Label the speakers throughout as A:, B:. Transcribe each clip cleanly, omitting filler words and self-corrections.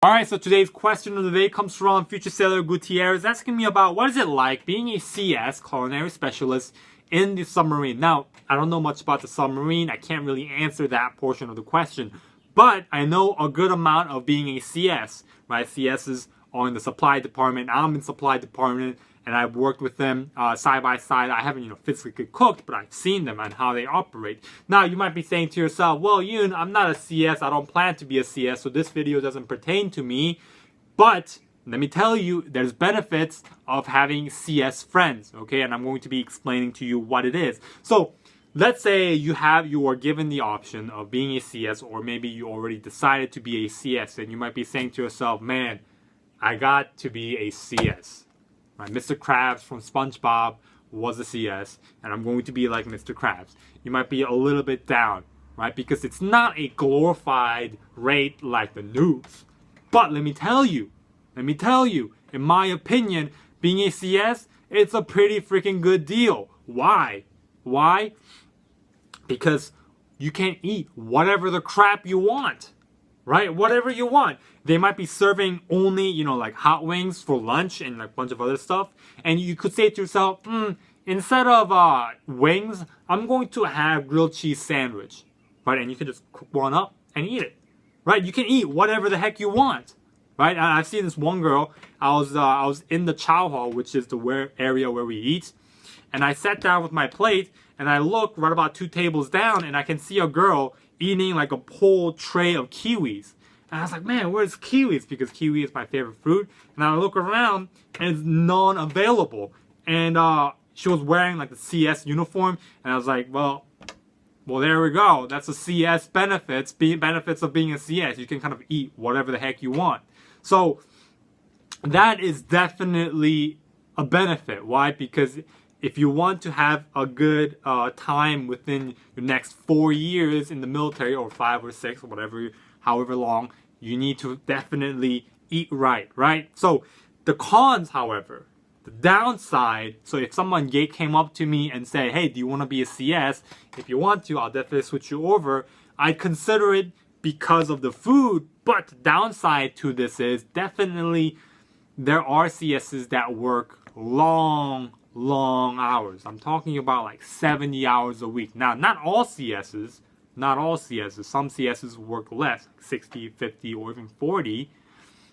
A: Alright, so today's question of the day comes from Future Sailor Guttierrez asking me about what is it like being a CS, culinary specialist, in the submarine. Now, I don't know much about the submarine. I can't really answer that portion of the question. But I know a good amount of being a CS, right? CSs are in the supply department. I'm in supply department, and I've worked with them side by side. I haven't, physically cooked, but I've seen them and how they operate. Now, you might be saying to yourself, well, Yoon, I'm not a CS. I don't plan to be a CS, so this video doesn't pertain to me. But let me tell you, there's benefits of having CS friends, okay? And I'm going to be explaining to you what it is. So, let's say you are given the option of being a CS, or maybe you already decided to be a CS, and you might be saying to yourself, man, I got to be a CS. Right? Mr. Krabs from SpongeBob was a CS, and I'm going to be like Mr. Krabs. You might be a little bit down, right? Because it's not a glorified rate like the noobs. But let me tell you, in my opinion, being a CS, it's a pretty freaking good deal. Why? Why? Because you can eat whatever the crap you want, right? Whatever you want. They might be serving only, like hot wings for lunch and like a bunch of other stuff. And you could say to yourself, instead of wings, I'm going to have grilled cheese sandwich, right? And you can just cook one up and eat it, right? You can eat whatever the heck you want, right? And I've seen this one girl. I was in the chow hall, which is the area where we eat, and I sat down with my plate and I look right about 2 tables down, and I can see a girl eating like a whole tray of kiwis. And I was like, man, where's kiwis? Because kiwi is my favorite fruit. And I look around, and it's none available. And she was wearing like the CS uniform. And I was like, well, there we go. That's the CS benefits. Benefits of being a CS. You can kind of eat whatever the heck you want. So that is definitely a benefit. Why? Because if you want to have a good time within your next 4 years in the military, or 5 or 6, or whatever, however long, you need to definitely eat right? So the cons, however, the downside, so if someone came up to me and said, hey, do you want to be a CS? If you want to, I'll definitely switch you over. I'd consider it because of the food, but the downside to this is definitely there are CSs that work long hours. I'm talking about like 70 hours a week. Now, not all CSs. Some CSs work less, 60, 50, or even 40.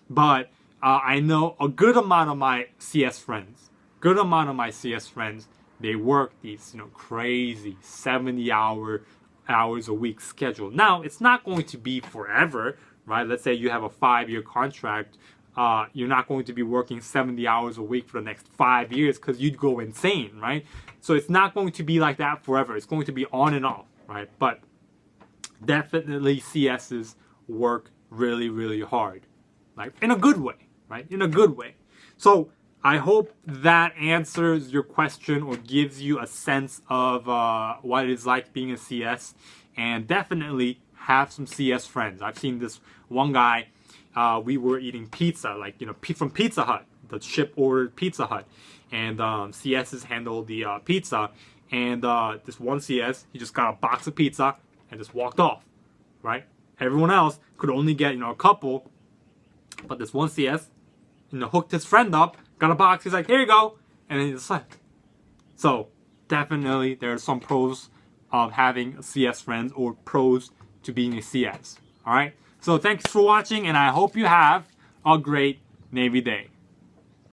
A: But I know a good amount of my CS friends, they work these, crazy 70 hours a week schedule. Now, it's not going to be forever, right? Let's say you have a 5-year contract. You're not going to be working 70 hours a week for the next 5 years because you'd go insane, right? So it's not going to be like that forever. It's going to be on and off, right? But definitely CSs work really hard, like in a good way, right? In a good way. So I hope that answers your question or gives you a sense of what it is like being a CS, and definitely have some CS friends. I've seen this one guy. We were eating pizza, like, from Pizza Hut, the ship ordered Pizza Hut, and CSs handled the pizza, and this one CS, he just got a box of pizza and just walked off, right? Everyone else could only get, a couple, but this one CS, hooked his friend up, got a box, he's like, here you go, and then he just left. So, definitely, there are some pros of having CS friends, or pros to being a CS, alright? So, thanks for watching, and I hope you have a great Navy day.